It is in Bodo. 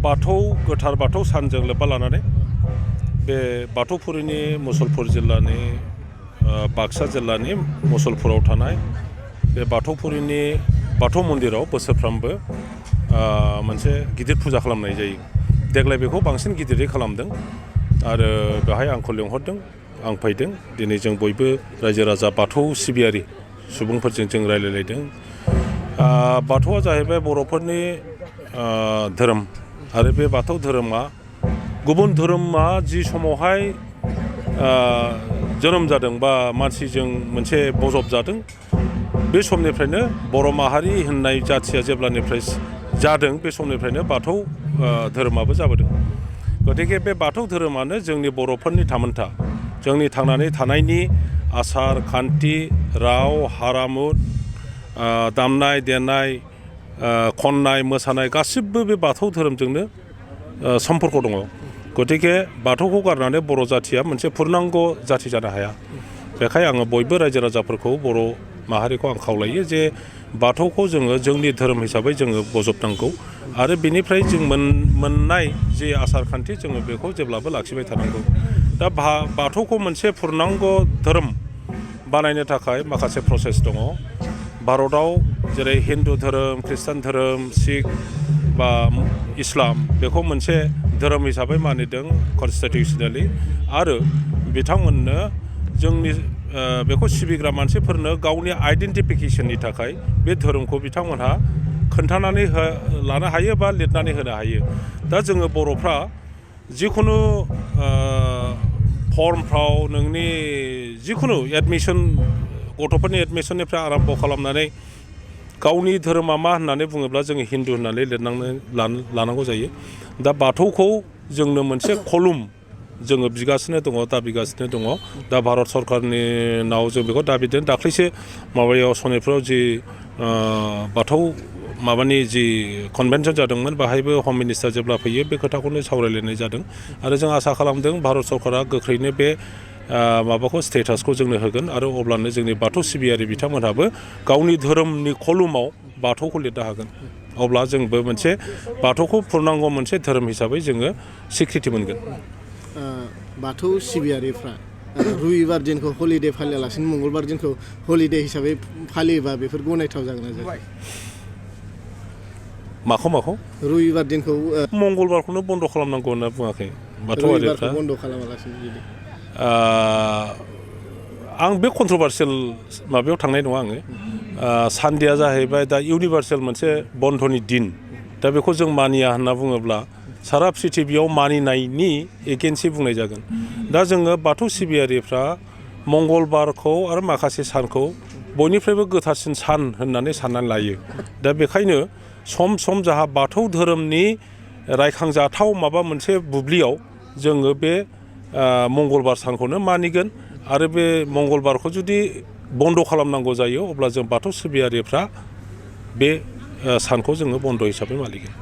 बाथौ गोथार बाथौ सानजों लोब्बा लानानै बे बाथौफुरिनि मुसलपुर जिल्लानि बाक्सा जिल्लानि मुसलपुराव थानाय बे बाथौफुरिनि बाथौ मन्दिराव बोसोरफ्रामबो मोनसे गिदिर फुजा खालामनाय जायो। देग्लाय बेखौ बांसिन गिदिरै खालामदों आरो बेहाय आंखौ लिंहरदों, आं फैदों। दिनै जों बयबो रायजो राजा बाथौ सिबियारि सुबुंफोरजों जों रायलायलायदों। बाथौआ जाहैबाय बर'फोरनि धोरोम आरो बे बाथौ धोरोमा गुबुन धोरोमा जि समावहाय जोनोम जादों बा मानसिजों मोनसे बजब जादों बे समनिफ्रायनो बर' माहारि होननाय जाथिया जेब्लानिफ्राय जादों बे समनिफ्रायनो बाथौ धोरोमाबो जाबोदों। गतिके बे बाथौ धोरोमानो जोंनि बर'फोरनि थामोनथा, जोंनि थांनानै थानायनि आसार खान्थि, राव, हारिमु, दामनाय देनाय, खननाय मोसानाय गासिबो बे बाथौ धोरोमजोंनो सम्पर्क दङ। गतिके बाथौखौ गारनानै बर' जाथिया मोनसे पुर्नांग जाथि जानो हाया। बेखायनो आङो बयबो रायजो राजाफोरखौ बर' माहारिखौ आं खावलायो जे बाथौखौ जोङो जोंनि धोरोम हिसाबै जोङो बजबनांगौ आरो बेनिफ्राय जों मोननाय जि आसार खान्थि जोङो बेखौ जेब्लाबो लाखिबाय थानांगौ। दा बाथौखौ मोनसे पुर्नांग धोरोम बानायनो थाखाय माखासे प्रसेस दङ। भारताव जेरै हिन्दु धोरोम, ख्रिस्टान धोरोम, सिख बा इस्लाम बेखौ मोनसे धोरोम हिसाबै मानिदों कनस्टिटिउसनेलि आरो बिथांमोननो जोंनि बेखौ सिबिग्रा मानसिफोरनो गावनि आइडेन्टिफिकेसननि थाखाय बे धोरोमखौ बिथांमोनहा खोन्थानानै लानो हायो बा लिरनानै होनो हायो। दा जोङो बर'फ्रा जिखुनु फर्मफ्राव नोंनि जिखुनु एडमिसन गथ'फोरनि एडमिसननिफ्राय आराम्भ खालामनानै गावनि धोरोमा मा होननानै बुङोब्ला जोङो हिन्दु होननानै लानांगौ जायो। दा बाथौखौ जोंनो मोनसे कलुम जोङो बिगासिनो दङ, दाबिगासिनो दङ। दा भारत सरकारनि नाव जों बेखौ दाबिदों। दाख्लैसो माबायाव सनितपुराव जि बाथौ माबानि जि कनभेनसन जादोंमोन बाहायबो हम मिनिस्टार जेब्ला फैयो बे खोथाखौनो सावरायलायनाय जादों आरो जों आसा खालामदों भारत सरकारा गोख्रैनो बे माबाखौ स्टेटासखौ जोंनो होगोन आरो अब्लानो जोंनि बाथौ सिबियारि बिथांमोनहाबो गावनि धोरोमनि कलुमाव बाथौखौ लिरनो हागोन। अब्ला जोंबो मोनसे बाथौखौ पुर्नांग मोनसे धोरोम हिसाबै जोङो सिक्रिटि मोनगोन। बाथौ सिबियारिफ्रा रबिबार दिनखौ हलिडे फालियालासिनो मंगलबार दिनखौ हलिडे हिसाबै फालियोबा बेफोर गनायथाव जागोन ना जाया? माखौ? रबिबार दिनखौ मंगलबारखौनो बन्द' खालामनांगौ होनना बुङाखै बाथौआरिफ्रा। बन्द' खालामालासिनो जुदि आं बे कन्ट्रभार्सियेल माबायाव थांनाय नङा आङो। सानडेआ जाहैबाय दा इउनिभार्सेल मोनसे बन्दनि दिन। दा बेखौ जों मानिया होनना बुङोब्ला सारा पृथिबियाव मानिनायनि एगेन्सै बुंनाय जागोन। दा जोङो बाथौ सिबियारिफ्रा मंगलबारखौ आरो माखासे सानखौ बयनिफ्रायबो गोथारसिन सान होननानै साननानै लायो। दा बेखायनो सम सम जाहा बाथौ धोरोमनि रायखांजाथाव माबा मोनसे बुब्लियाव जोङो बे मंगलबार सानखौनो मानिगोन आरो बे मंगलबारखौ जुदि बन्द' खालामनांगौ जायो अब्ला जों बाथौ सिबियारिफ्रा बे सानखौ जोङो बन्द' हिसाबै मानिगोन।